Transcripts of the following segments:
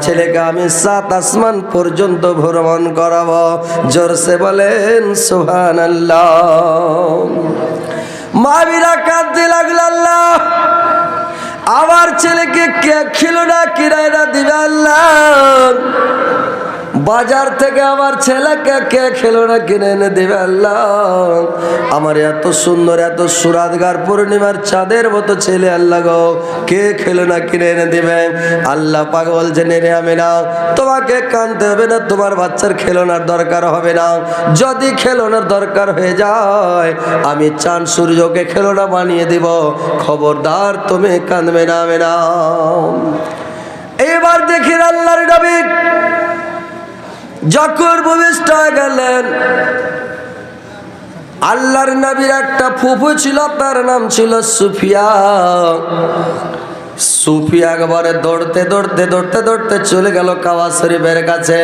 ছেলেকে আমি 7 আসমান পর্যন্ত ভ্রমণ করাবো। জোরসে বলেন সুবহানাল্লাহ। মাবিরা কাঁদতে লাগলো, আল্লাহ আমার ছেলেকে খেলনা কিরায়না দিবে আল্লাহ, বাজার থেকে আমার ছেলেকে কে খেলনা কিনে এনে দেবে আল্লাহ। আমার এত সুন্দর এত সুরাতগার পূর্ণিমার চাঁদের মতো ছেলে আল্লাহ গো, কে খেলনা কিনে এনে দেবে? আল্লাহ পাক বলছেন, রে আমিনা তোমাকে কাঁদতে হবে না, তোমার বাচ্চার খেলনার দরকার হবে না। যদি খেলনার দরকার হয়ে যায় আমি চাঁদ সূর্যকে খেলনা বানিয়ে দিব, খবরদার তুমি কাঁদবে না আমিনা। এবার দেখি আল্লাহর নবী যখন ভূমিষ্ঠ হয়ে গেলেন, আল্লাহর নবীর একটা ফুফু ছিল, তার নাম ছিল সুফিয়া। সুফিয়া একবারে দৌড়তে দৌড়তে দৌড়তে দৌড়তে চলে গেল কাবা শরীফের কাছে।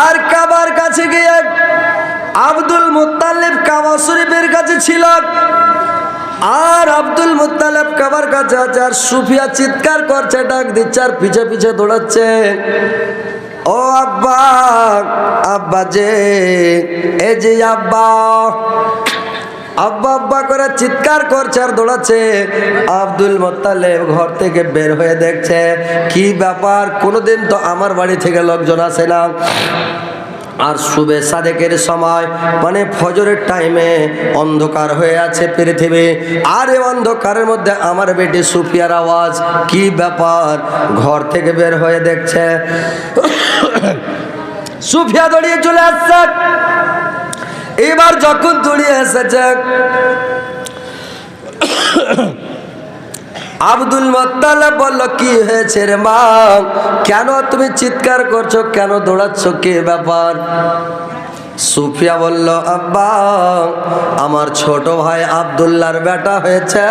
আর কাবার কাছে গিয়ে আব্দুল মুত্তালিব কাবা শরীফের কাছে ছিল, আর আব্দুল মুত্তালিব কাবার কাছে আছে, আর সুফিয়া চিৎকার করছে, ডাক দিচ্ছে, আর পিছে পিছে দৌড়াচ্ছে, ও আব্বা আব্বা যে, এ যে আব্বা আব্বা আব্বা করে চিৎকার করছে আর দৌড়াচ্ছে। আব্দুল মুত্তালিব ঘর থেকে বের হয়ে দেখছে কি ব্যাপার, কোনোদিন তো আমার বাড়ি থেকে লোকজন আসে না। আর শুবে সাদেকের সময় মানে ফজরের টাইমে অন্ধকার হয়ে আছে পৃথিবী, আর এই অন্ধকারের মধ্যে আমার বেটি সুফিয়ার আওয়াজ, কি ব্যাপার? ঘর থেকে বের হয়ে দেখছে সুফিয়া দৌড়িয়ে চলে আসছে। এবার যখন দৌড়িয়ে এসেছে আব্দুল মুত্তালিব বলল, কি হয়েছে রে মা, কেন তুমি চিৎকার করছো, কেন দৌড়াচ্ছ, কি ব্যাপার? সুফিয়া বলল, আব্বা আমার ছোট ভাই আব্দুল্লাহর বেটা হয়েছে,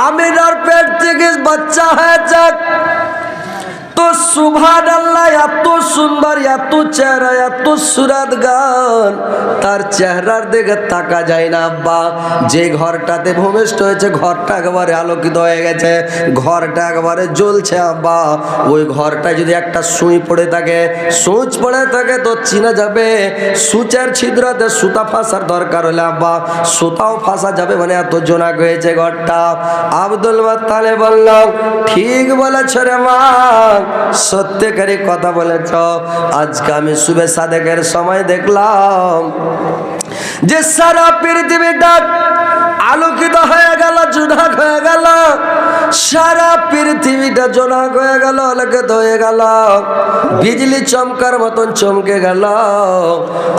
আমিনার পেট থেকে বাচ্চা হয়েছে। তো সুবহানাল্লাহ, এত সুন্দর, এত চেহারা, এত সুরাত গান, তার চেহারার দিকে তাকা যায় না আব্বা। যে ঘরটাতে ভূমিষ্ঠ হয়েছে ঘরটা একেবারে আলোকিত হয়ে গেছে, ঘরটা একেবারে জ্বলছে আব্বা। ওই ঘরটায় যদি একটা সুই পড়ে থাকে, সূচ পড়ে থাকে তো চিনা যাবে সূচের ছিদ্রতে সুতা ফাঁসার দরকার হলে আব্বা সুতাও ফাঁসা যাবে, মানে এত জোনাক হয়েছে ঘরটা। আব্দুল মুত্তালিব বলল, ঠিক বলেছ রে মা, সত্যিকারী কথা বলেছ। আজকে আমি শুবে সাদেকের সময় দেখলাম যে সারা পৃথিবীটা আলোকিত হয়ে গেল, জোনাক হয়ে গেল, সারা পৃথিবীটা জোনাক হয়ে গেল, আলোকিত হয়ে গেল, বিজলি চমকার মতন চমকে গেল।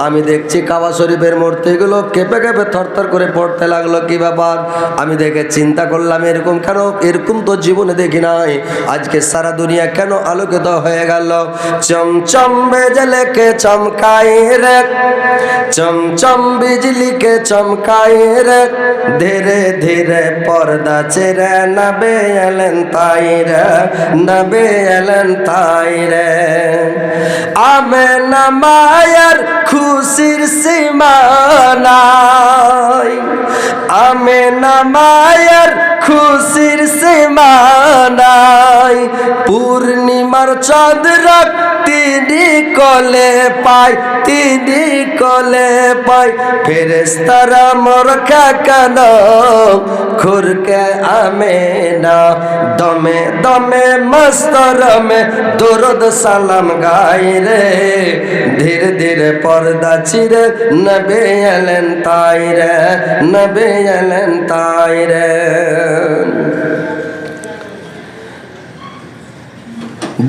আমি দেখছি কাবা শরীফের মূর্তিগুলো কেঁপে কেঁপে থরথর করে পড়তে লাগলো, কি ব্যাপার? আমি দেখে চিন্তা করলাম, এরকম কেন, এরকম তো জীবনে দেখি নাই, আজকে সারা দুনিয়া কেন আলোকিত হয়ে গেল? চমচম বিজলি কে চমকাই রে, চমচম বিজলি কে চমকাই রে, ধীরে ধীরে পর্দা ছেড়ে নবী এলেন তাই রে, নবী এলেন তাই রে। আমিনা মায়ের খুশির সীমা নাই, আমিনা মায়ের খুশির সীমা নাই, পূর্ণিমার চাঁদ রাত তিনি কোলে পায়, তিনি কোলে পায়, ফেরেশতারা মোরখা কেন খুরকে আমিনা, দমে দমে মস্তরমে দরুদ সালাম গাই রে, ধীরে ধীরে পর্দা ছিঁড়ে নবী এলেন তাই রে, নবী এলেন তাই রে।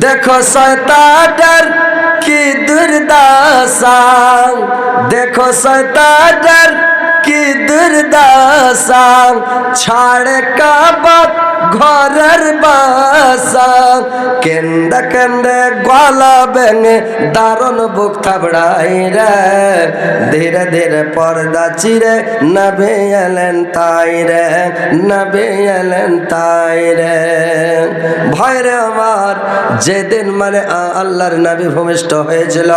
দেখো শয়তানের কি দুর্দশা, দেখো শয়তানের কি দুর্দশা, ছাড়ে কাবা ঘরের বাসা, কেন্দে কেন্দে গলা ভেঙে দারুণ বুক থাবড়াই রে, ধীরে ধীরে পর্দা চিরে নবী এলেন তাই রে, নবী এলেন তাই রে। ভাইরে আমার, যেদিন মানে আল্লাহর নবী ভূমিষ্ঠ হয়েছিল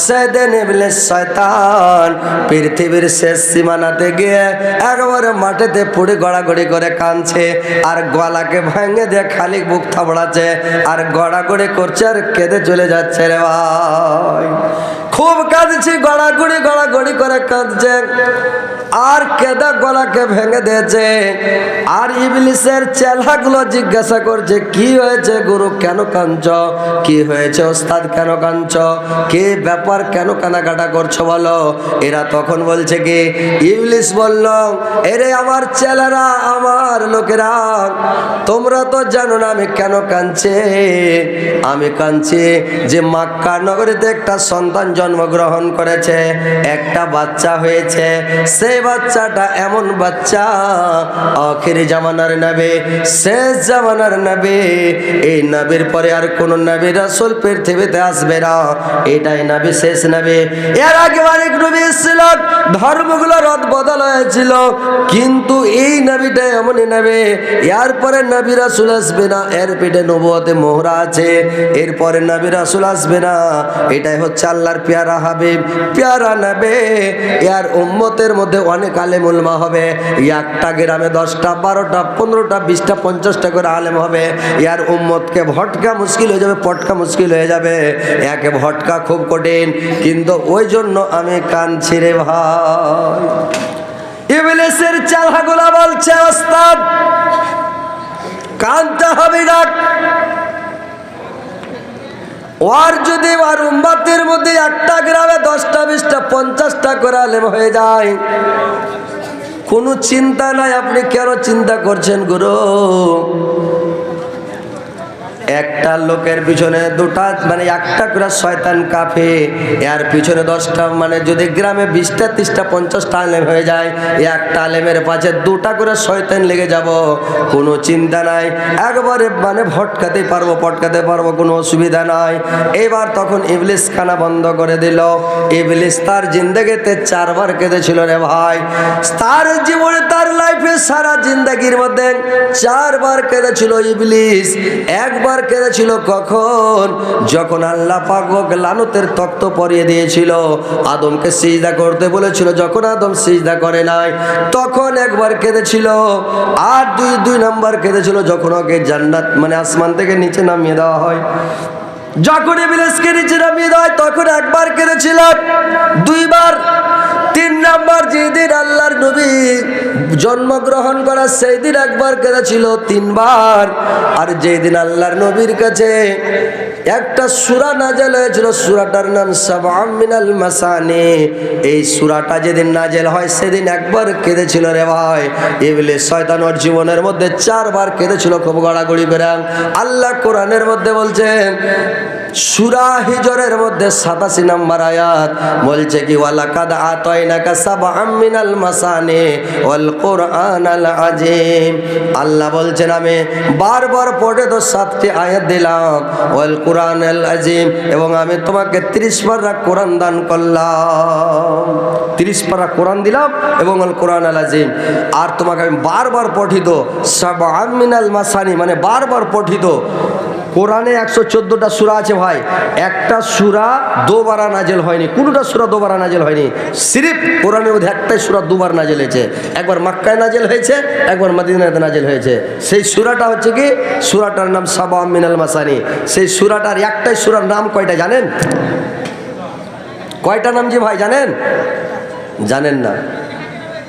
সেদিন ইবলিস শয়তান পৃথিবীর শেষ সীমানা বেড়াতে গিয়ে একেবারে মাঠেতে পড়ে গড়াগড়ি করে কাঁদছে আর গলাকে ভেঙে দিয়ে খালি বুক থাবড়াচ্ছে আর গড়াগড়ি করছে আর কেঁদে চলে যাচ্ছে রে ভাই। খুব কাঁদছি, গড়াগড়ি করে কাঁদছে আর কেদা গলাকে ভেঙে দিয়েছে। আর ইবলিসের চেলাগুলো জিজ্ঞাসা করছে, কি হয়েছে গুরু, কেন কাঁদছ? কি হয়েছে ওস্তাদ, কেন কাঁদছ? কি ব্যাপার, কেন কানাকাটা করছো বলো? এরা তখন বলছে কি, ইবলিস বলল, এরে আমার চেলারা, আমার লোকেরা, তোমরা তো জানো না আমি কেন কাঁদছি। আমি কাঁদছি যে মক্কা নগরীতে একটা সন্তান জন্মগ্রহণ করেছে, একটা বাচ্চা হয়েছে। সেই বাচ্চাটা এমন বাচ্চা, আখিরি জামানার নবী, শেষ জামানার নবী। এই নবীর পরে আর কোন নবী রাসূল পৃথিবীতে আসবে না, এটাই নবী, শেষ নবী। এর আগে অনেক নবী ছিল, ধর্মগুলো রদ বদল হয়েছিল, কিন্তু এই নবীটা এমনই নবী, এর পরে নবী রাসূল আসবে না, এর পেটে নবুয়তে মোহরা আছে, এরপরে নবী রাসূল আসবে না। এটাই হচ্ছে আল্লাহর পেয়ারা হাবিব, পেয়ারা নবী। এর উম্মতের মধ্যে অনেক আলেম উলমা হবে, একটা গ্রামে 10টা 12টা 15টা 20টা 50টা করে আলেম হবে। এর উম্মতকে ভটকা মুশকিল হয়ে যাবে, পটকা মুশকিল হয়ে যাবে, একে ভটকা খুব কঠিন। কিন্তু ওই জন্য আমি কাঁদছি রে ভাই। ইবলিসের চালাগুলা বলছে, ওস্তাদ কাঁদতে হবে না। ওর যদি আর উম্মতের মধ্যে একটা গ্রামে 10টা 20টা 50টা করে আলেম হয়ে যায়, কোনো চিন্তা নাই। আপনি কেন চিন্তা করছেন গুরু? একটা লোকের পিছনে দুটা, মানে একটা করে শয়তান কাফে, এর পিছনে 10টা, মানে যদি গ্রামে 20টা 30টা 50টা আলেম হয়ে যায়, একটা আলেমের পাশে 2টা করে শয়তান লেগে যাব, কোনো চিন্তা নাই। একবারে মানে ভটকাতে পারবো, পটকাতে পারবো, কোনো অসুবিধা নাই। এবার তখন ইবলিস খানা বন্ধ করে দিল। ইবলিস তার জিন্দেগিতে 4 বার কেঁদেছিল রে ভাই। তার জীবনে, তার লাইফে, সারা জিন্দেগির মধ্যে 4 বার কেঁদেছিল ইবলিস। একবার কেঁদেছিল কখন? যখন আল্লাহ পাক লানতের তক্ত পরিয়ে দিয়েছিল, আদমকে সিজদা করতে বলেছিল, যখন আদম সিজদা করে নাই তখন একবার কেঁদেছিল। আর দুই নাম্বার কেঁদেছিল যখন ওকে জান্নাত, মানে আসমান থেকে নিচে নামিয়ে দেওয়া হয়। যখন ইবলিসকে নিচে নামিয়ে দেওয়া হয় তখন একবার কেঁদেছিল। 2 বার। 3 নাম্বার যেদিন আল্লাহর নবী জন্মগ্রহণ করা সেই দিন একবার কেঁদেছিল 3 বার। আর যেদিন আল্লাহর নবীর কাছে একটা সূরা নাযিল হয়েছিল, সূরাটার নাম সাবআম মিনাল মাসানি, এই সূরাটা যেদিন নাযিল হয় সেদিন একবার কেঁদেছিল রে ভাই। ইবলিস শয়তান ওর জীবনের মধ্যে 4 বার কেঁদেছিল, খুব গড়াগড়ি করে। আল্লাহ কোরআনের মধ্যে বলছেন, সূরা হিজরের মধ্যে 87 নম্বর আয়াত বলছে কি, ওয়ালাকাদ আতাইনাকা সাবআম মিনাল মাসানি ওয়াল কুরআনাল আযীম। আল্লাহ বলছেন আমি বারবার পড়ে তো 7টি আয়াত দিলাম, ওয়াল কুরআনাল আযীম, এবং আমি তোমাকে 30 পারা কোরআন দান করলাম। 30 পারা কোরআন দিলাম এবং ওয়াল কুরআনাল আযীম। আর তোমাকে আমি বারবার পঠিত সাবআম মিনাল মাসানি, মানে বারবার পঠিত। কোরআনে 114টা সূরা আছে ভাই, একটা সূরা দুবারা নাজিল হয়নি, কোনটা সূরা দুবারা নাজিল হয়নি। সিরিফ কোরআনের মধ্যে একটাই সূরা দুবার নাজিল হয়েছে, একবার মক্কায় নাজিল হয়েছে, একবার মদিনাতে নাজিল হয়েছে। সেই সূরাটা হচ্ছে কি, সূরাটার নাম সাবআম মিনাল মাসানি। সেই সূরাটার একটাই সূরার নাম কয়টা জানেন? কয়টা নাম জি ভাই জানেন? জানেন না?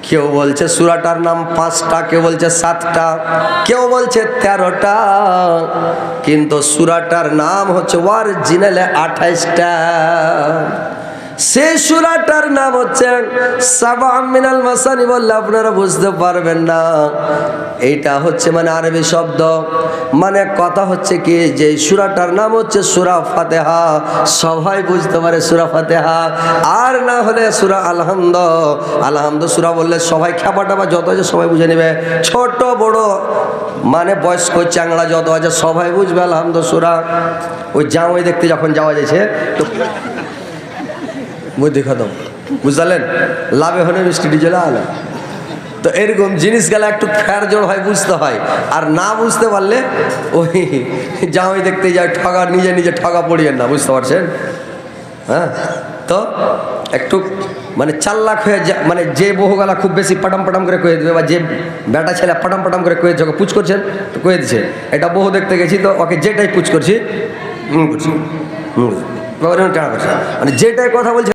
কেউ বলছে সূরাটার নাম 5টা, কেউ বলছে 7টা, কেউ বলছে 13টা, কিন্তু সূরাটার নাম হচ্ছে অরিজিনালে 28টা। সেই সূরাটার নাম হচ্ছে সাবআম মিনাল মাসানি। বললে আপনারা বুঝতে পারবেন না, এইটা হচ্ছে মানে আরবি শব্দ, মানে কথা হচ্ছে কি যে সূরাটার নাম হচ্ছে সূরা ফাতিহা। সবাই বুঝতে পারে সূরা ফাতিহা, আর না হলে সূরা আলহামদ সূরা বললে সবাই খ্যাপাটাপা যত আছে সবাই বুঝে নেবে, ছোট বড় মানে বয়স্ক চাংড়া যত আছে সবাই বুঝবে আলহামদ সূরা। ওই জামাই দেখতে যখন যাওয়া যাচ্ছে তো মুই দেখা দাও, বুঝলেন, লাভে হলে মিষ্টি ডিজেল আলো। তো এরকম জিনিস গেলে একটু ফের জোর হয়, বুঝতে হয়। আর না বুঝতে পারলে ওই জামাই দেখতে যায় ঠগা, নিজে নিজে ঠগা পড়িয়েন না, বুঝতে পারছেন? হ্যাঁ, তো একটু মানে 4 লাখ হয়ে মানে যে বহুগালা খুব বেশি পাটাম পাটাম করে কয়ে দেবে, বা যে বেটা ছেলে পাটাম পাটাম করে কয়ে ওকে পুচ করছেন তো কয়ে দিচ্ছে। এটা বহু দেখতে গেছি তো ওকে যেটাই পুচ করছি করছি, মানে যেটাই কথা বলছে